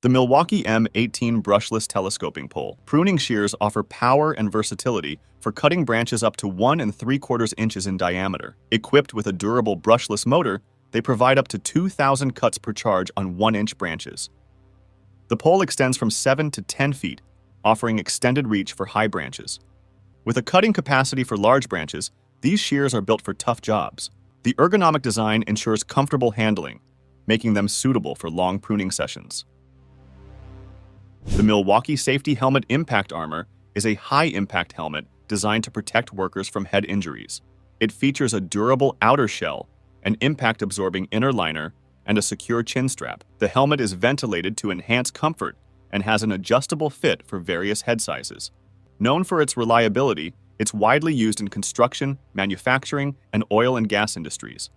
The Milwaukee M18 Brushless Telescoping Pole. Pruning shears offer power and versatility for cutting branches up to 1 3/4 inches in diameter. Equipped with a durable brushless motor, they provide up to 2,000 cuts per charge on 1-inch branches. The pole extends from 7 to 10 feet, offering extended reach for high branches. With a cutting capacity for large branches, these shears are built for tough jobs. The ergonomic design ensures comfortable handling, making them suitable for long pruning sessions. The Milwaukee Safety Helmet Impact Armor is a high-impact helmet designed to protect workers from head injuries. It features a durable outer shell, an impact-absorbing inner liner, and a secure chin strap. The helmet is ventilated to enhance comfort and has an adjustable fit for various head sizes. Known for its reliability, it's widely used in construction, manufacturing, and oil and gas industries.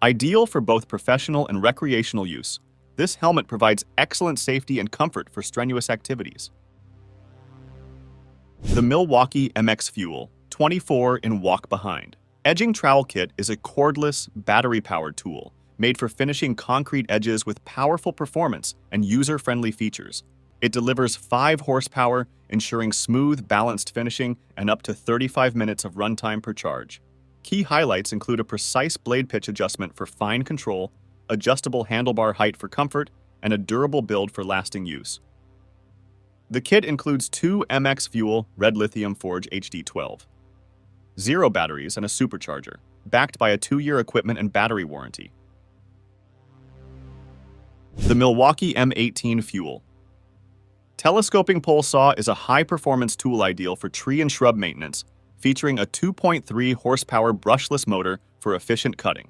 Ideal for both professional and recreational use, this helmet provides excellent safety and comfort for strenuous activities. The Milwaukee MX Fuel 24 in Walk Behind. Edging Trowel Kit is a cordless, battery-powered tool made for finishing concrete edges with powerful performance and user-friendly features. It delivers 5 horsepower, ensuring smooth, balanced finishing and up to 35 minutes of runtime per charge. Key highlights include a precise blade pitch adjustment for fine control, adjustable handlebar height for comfort, and a durable build for lasting use. The kit includes 2 MX Fuel Red Lithium Forge HD12, 0 batteries, and a supercharger, backed by a 2-year equipment and battery warranty. The Milwaukee M18 Fuel. Telescoping pole saw is a high-performance tool ideal for tree and shrub maintenance, featuring a 2.3 horsepower brushless motor for efficient cutting.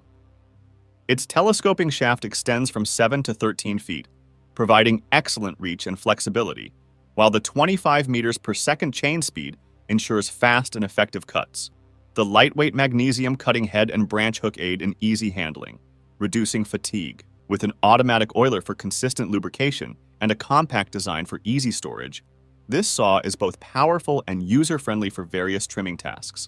Its telescoping shaft extends from 7 to 13 feet, providing excellent reach and flexibility, while the 25 meters per second chain speed ensures fast and effective cuts. The lightweight magnesium cutting head and branch hook aid in easy handling, reducing fatigue. With an automatic oiler for consistent lubrication and a compact design for easy storage, this saw is both powerful and user-friendly for various trimming tasks.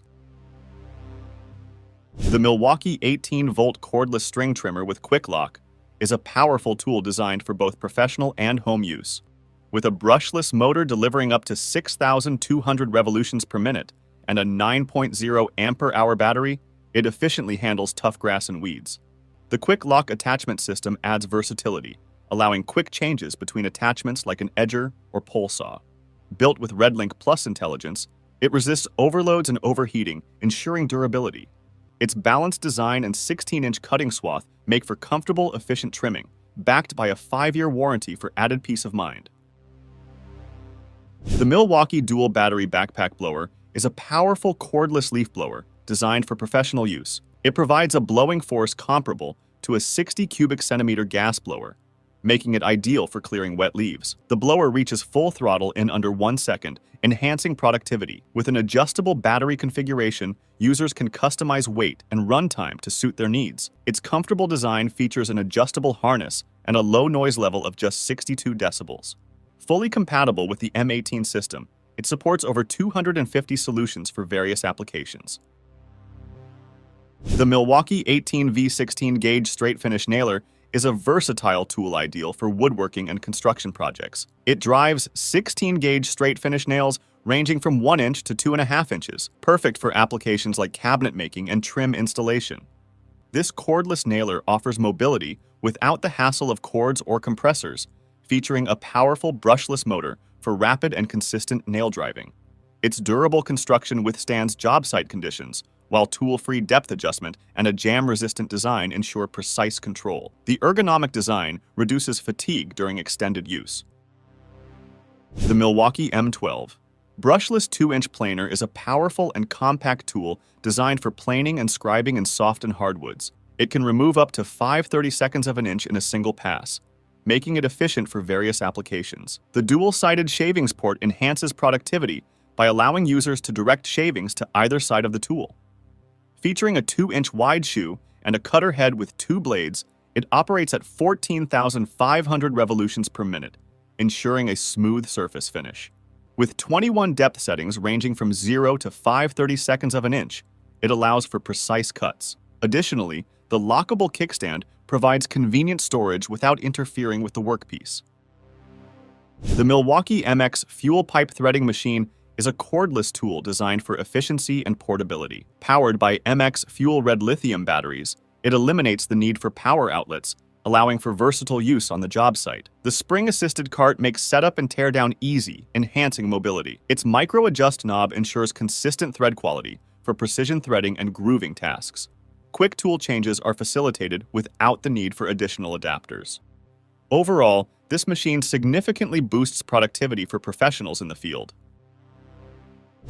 The Milwaukee 18-volt cordless string trimmer with Quik-LOK is a powerful tool designed for both professional and home use. With a brushless motor delivering up to 6,200 revolutions per minute and a 9.0 ampere-hour battery, it efficiently handles tough grass and weeds. The Quik-LOK attachment system adds versatility, allowing quick changes between attachments like an edger or pole saw. Built with RedLink Plus intelligence, it resists overloads and overheating, ensuring durability. Its balanced design and 16-inch cutting swath make for comfortable, efficient trimming, backed by a 5-year warranty for added peace of mind. The Milwaukee Dual Battery Backpack Blower is a powerful cordless leaf blower designed for professional use. It provides a blowing force comparable to a 60 cubic centimeter gas blower, making it ideal for clearing wet leaves. The blower reaches full throttle in under 1 second, enhancing productivity. With an adjustable battery configuration, users can customize weight and runtime to suit their needs. Its comfortable design features an adjustable harness and a low noise level of just 62 decibels. Fully compatible with the M18 system, it supports over 250 solutions for various applications. The Milwaukee 18 V16 gauge straight finish nailer is a versatile tool ideal for woodworking and construction projects. It drives 16-gauge straight finish nails ranging from 1 inch to 2.5 inches, perfect for applications like cabinet making and trim installation. This cordless nailer offers mobility without the hassle of cords or compressors, featuring a powerful brushless motor for rapid and consistent nail driving. Its durable construction withstands job site conditions, while tool-free depth adjustment and a jam-resistant design ensure precise control. The ergonomic design reduces fatigue during extended use. The Milwaukee M12 Brushless 2-inch planer is a powerful and compact tool designed for planing and scribing in soft and hardwoods. It can remove up to 5/32 of an inch in a single pass, making it efficient for various applications. The dual-sided shavings port enhances productivity by allowing users to direct shavings to either side of the tool. Featuring a 2-inch wide shoe and a cutter head with 2 blades, it operates at 14,500 revolutions per minute, ensuring a smooth surface finish. With 21 depth settings ranging from 0 to 5/32 of an inch, it allows for precise cuts. Additionally, the lockable kickstand provides convenient storage without interfering with the workpiece. The Milwaukee MX fuel pipe threading machine is a cordless tool designed for efficiency and portability. Powered by MX fuel red lithium batteries, it eliminates the need for power outlets, allowing for versatile use on the job site. The spring-assisted cart makes setup and teardown easy, enhancing mobility. Its micro-adjust knob ensures consistent thread quality for precision threading and grooving tasks. Quick tool changes are facilitated without the need for additional adapters. Overall, this machine significantly boosts productivity for professionals in the field.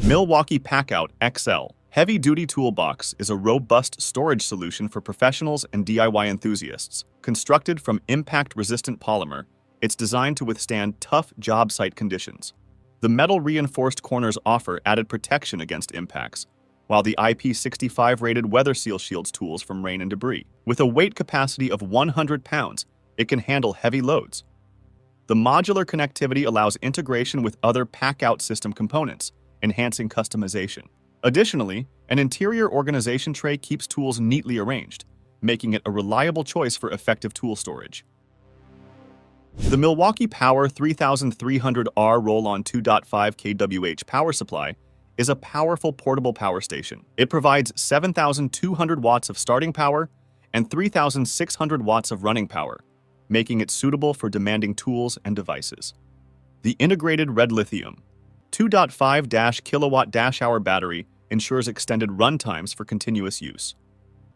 Milwaukee PACKOUT XL Heavy-Duty Toolbox is a robust storage solution for professionals and DIY enthusiasts. Constructed from impact-resistant polymer, it's designed to withstand tough job site conditions. The metal-reinforced corners offer added protection against impacts, while the IP65-rated Weather Seal shields tools from rain and debris. With a weight capacity of 100 pounds, it can handle heavy loads. The modular connectivity allows integration with other PACKOUT system components, enhancing customization. Additionally, an interior organization tray keeps tools neatly arranged, making it a reliable choice for effective tool storage. The Milwaukee Power 3300R Roll-On 2.5 kWh power supply is a powerful portable power station. It provides 7,200 watts of starting power and 3,600 watts of running power, making it suitable for demanding tools and devices. The integrated red lithium 2.5 kilowatt-hour battery ensures extended run times for continuous use.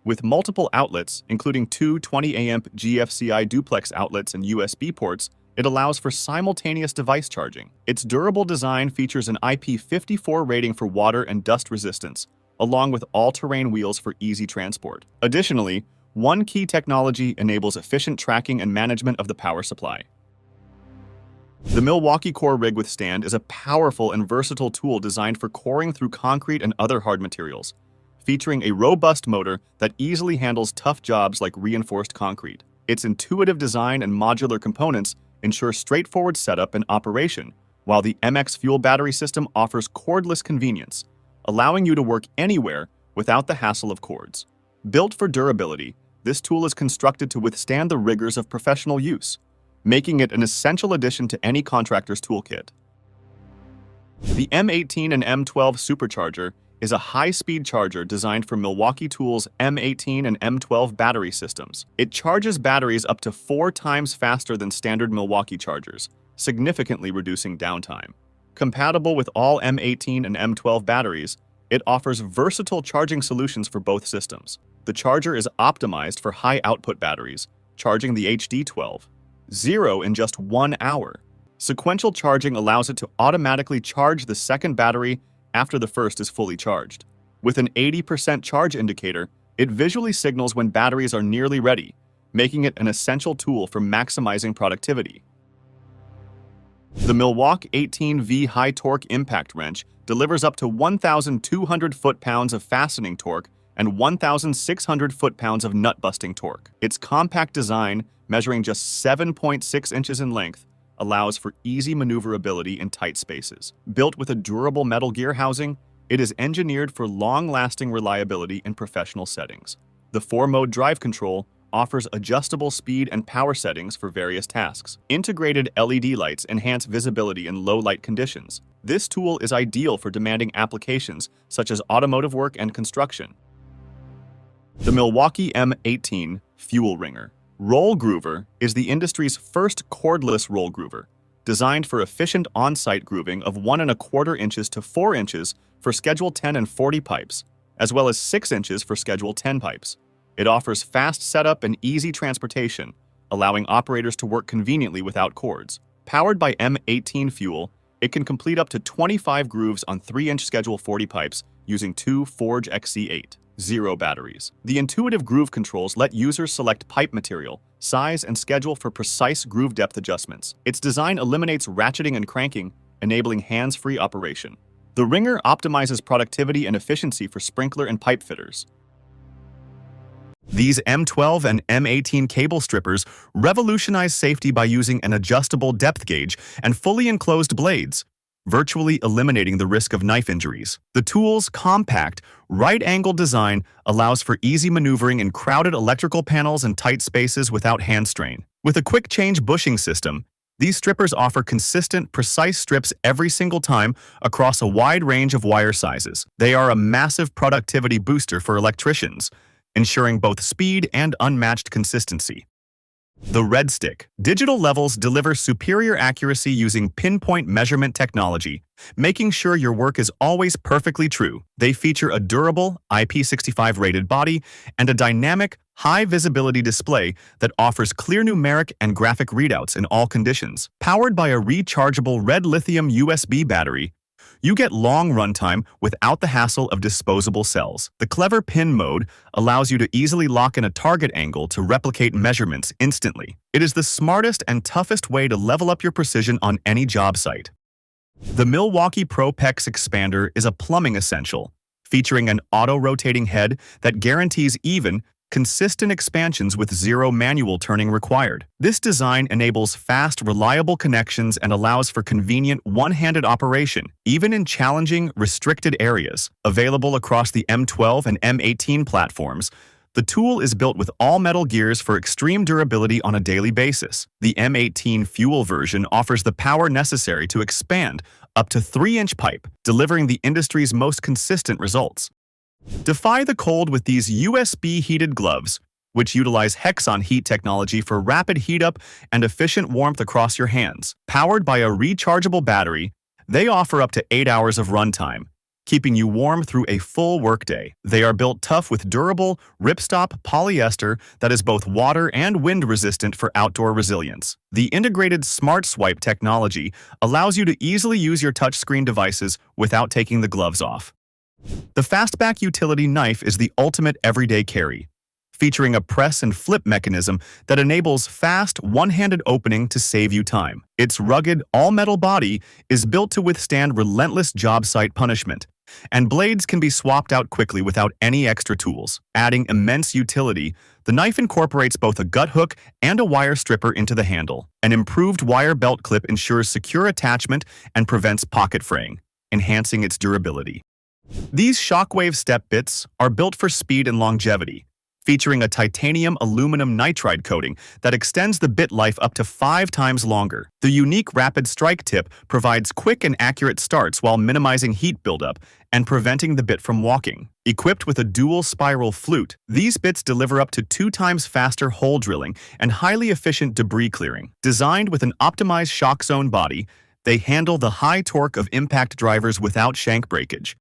With multiple outlets, including two 20 amp GFCI duplex outlets and USB ports, it allows for simultaneous device charging. Its durable design features an IP54 rating for water and dust resistance, along with all-terrain wheels for easy transport. Additionally, one key technology enables efficient tracking and management of the power supply. The Milwaukee Core Rig with Stand is a powerful and versatile tool designed for coring through concrete and other hard materials, featuring a robust motor that easily handles tough jobs like reinforced concrete. Its intuitive design and modular components ensure straightforward setup and operation, while the MX fuel battery system offers cordless convenience, allowing you to work anywhere without the hassle of cords. Built for durability, this tool is constructed to withstand the rigors of professional use, making it an essential addition to any contractor's toolkit. The M18 and M12 Super Charger is a high-speed charger designed for Milwaukee Tool's M18 and M12 battery systems. It charges batteries up to 4 times faster than standard Milwaukee chargers, significantly reducing downtime. Compatible with all M18 and M12 batteries, it offers versatile charging solutions for both systems. The charger is optimized for high-output batteries, charging the HD12 0 in just 1 hour. Sequential charging allows it to automatically charge the second battery after the first is fully charged. With an 80% charge indicator, it visually signals when batteries are nearly ready, making it an essential tool for maximizing productivity. The Milwaukee 18V High Torque Impact Wrench delivers up to 1,200 foot-pounds of fastening torque and 1,600 foot-pounds of nut-busting torque. Its compact design, measuring just 7.6 inches in length, allows for easy maneuverability in tight spaces. Built with a durable metal gear housing, it is engineered for long-lasting reliability in professional settings. The 4-mode drive control offers adjustable speed and power settings for various tasks. Integrated LED lights enhance visibility in low-light conditions. This tool is ideal for demanding applications such as automotive work and construction. The Milwaukee M18 Fuel Wringer Roll Groover is the industry's first cordless roll groover, designed for efficient on-site grooving of 1¼ inches to 4 inches for Schedule 10 and 40 pipes, as well as 6 inches for Schedule 10 pipes. It offers fast setup and easy transportation, allowing operators to work conveniently without cords. Powered by M18 fuel, it can complete up to 25 grooves on 3-inch Schedule 40 pipes using 2 Forge XC8.0 batteries. The intuitive groove controls let users select pipe material, size, and schedule for precise groove depth adjustments. Its design eliminates ratcheting and cranking, enabling hands-free operation. The Wringer optimizes productivity and efficiency for sprinkler and pipe fitters. These M12 and M18 cable strippers revolutionize safety by using an adjustable depth gauge and fully enclosed blades, virtually eliminating the risk of knife injuries. The tool's compact, right-angled design allows for easy maneuvering in crowded electrical panels and tight spaces without hand strain. With a quick-change bushing system, These strippers offer consistent, precise strips every single time across a wide range of wire sizes. They are a massive productivity booster for electricians, ensuring both speed and unmatched consistency. The Red Stick. Digital levels deliver superior accuracy using pinpoint measurement technology, making sure your work is always perfectly true. They feature a durable, IP65 rated body and a dynamic, high-visibility display that offers clear numeric and graphic readouts in all conditions. Powered by a rechargeable red lithium USB battery, you get long runtime without the hassle of disposable cells. The clever pin mode allows you to easily lock in a target angle to replicate measurements instantly. It is the smartest and toughest way to level up your precision on any job site. The Milwaukee Pro PEX Expander is a plumbing essential, featuring an auto-rotating head that guarantees even, consistent expansions with zero manual turning required. This design enables fast, reliable connections and allows for convenient one-handed operation, even in challenging, restricted areas. Available across the M12 and M18 platforms, the tool is built with all-metal gears for extreme durability on a daily basis. The M18 fuel version offers the power necessary to expand up to 3-inch pipe, delivering the industry's most consistent results. Defy the cold with these USB-heated gloves, which utilize Hexon heat technology for rapid heat-up and efficient warmth across your hands. Powered by a rechargeable battery, they offer up to 8 hours of runtime, keeping you warm through a full workday. They are built tough with durable, ripstop polyester that is both water and wind-resistant for outdoor resilience. The integrated Smart Swipe technology allows you to easily use your touchscreen devices without taking the gloves off. The Fastback utility knife is the ultimate everyday carry, featuring a press and flip mechanism that enables fast, one-handed opening to save you time. Its rugged, all-metal body is built to withstand relentless job site punishment, and blades can be swapped out quickly without any extra tools. Adding immense utility, the knife incorporates both a gut hook and a wire stripper into the handle. An improved wire belt clip ensures secure attachment and prevents pocket fraying, enhancing its durability. These Shockwave step bits are built for speed and longevity, featuring a titanium aluminum nitride coating that extends the bit life up to 5 times longer. The unique rapid strike tip provides quick and accurate starts while minimizing heat buildup and preventing the bit from walking. Equipped with a dual spiral flute, these bits deliver up to 2 times faster hole drilling and highly efficient debris clearing. Designed with an optimized shock zone body, they handle the high torque of impact drivers without shank breakage.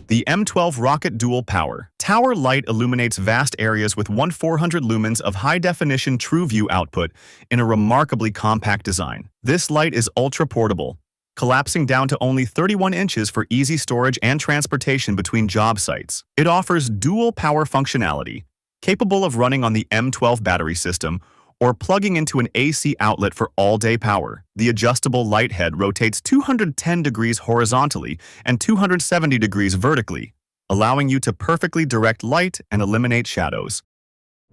The M12 Rocket Dual Power Tower Light illuminates vast areas with 1400 lumens of high-definition TrueView output in a remarkably compact design. This light is ultra-portable, collapsing down to only 31 inches for easy storage and transportation between job sites. It offers dual power functionality, capable of running on the M12 battery system or plugging into an AC outlet for all-day power. The adjustable light head rotates 210 degrees horizontally and 270 degrees vertically, allowing you to perfectly direct light and eliminate shadows.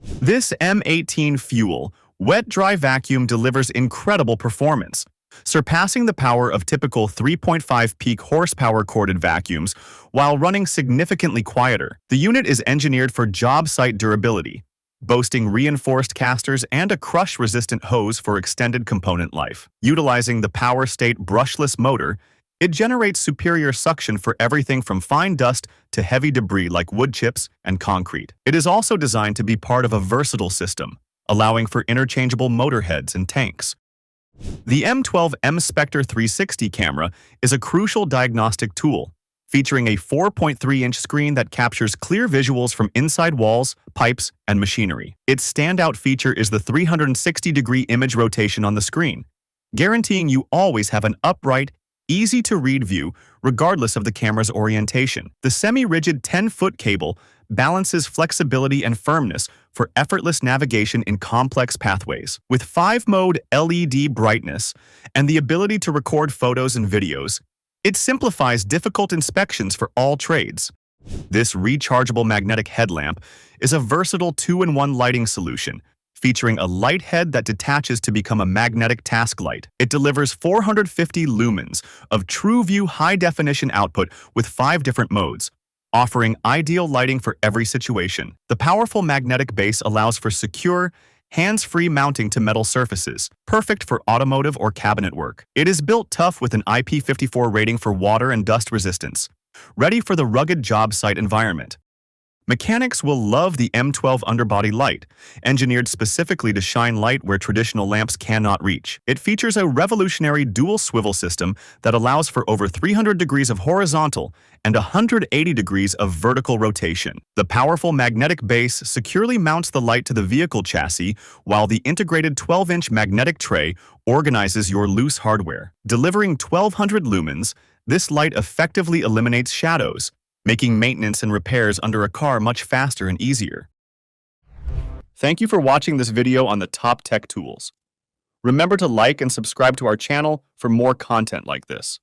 This M18 Fuel wet-dry vacuum delivers incredible performance, surpassing the power of typical 3.5 peak horsepower corded vacuums while running significantly quieter. The unit is engineered for job site durability, boasting reinforced casters and a crush-resistant hose for extended component life. Utilizing the Power State brushless motor, it generates superior suction for everything from fine dust to heavy debris like wood chips and concrete. It is also designed to be part of a versatile system, allowing for interchangeable motor heads and tanks. The M12 M Spectre 360 camera is a crucial diagnostic tool, featuring a 4.3-inch screen that captures clear visuals from inside walls, pipes, and machinery. Its standout feature is the 360-degree image rotation on the screen, guaranteeing you always have an upright, easy-to-read view regardless of the camera's orientation. The semi-rigid 10-foot cable balances flexibility and firmness for effortless navigation in complex pathways. With 5-mode LED brightness and the ability to record photos and videos, it simplifies difficult inspections for all trades. This rechargeable magnetic headlamp is a versatile 2-in-1 lighting solution, featuring a light head that detaches to become a magnetic task light. It delivers 450 lumens of TrueView high-definition output with 5 different modes, offering ideal lighting for every situation. The powerful magnetic base allows for secure, Hands-free mounting to metal surfaces, perfect for automotive or cabinet work. It is built tough with an IP54 rating for water and dust resistance, ready for the rugged job site environment. Mechanics will love the M12 underbody light, engineered specifically to shine light where traditional lamps cannot reach. It features a revolutionary dual swivel system that allows for over 300 degrees of horizontal and 180 degrees of vertical rotation. The powerful magnetic base securely mounts the light to the vehicle chassis, while the integrated 12-inch magnetic tray organizes your loose hardware. Delivering 1200 lumens, this light effectively eliminates shadows, making maintenance and repairs under a car much faster and easier. Thank you for watching this video on the top tech tools. Remember to like and subscribe to our channel for more content like this.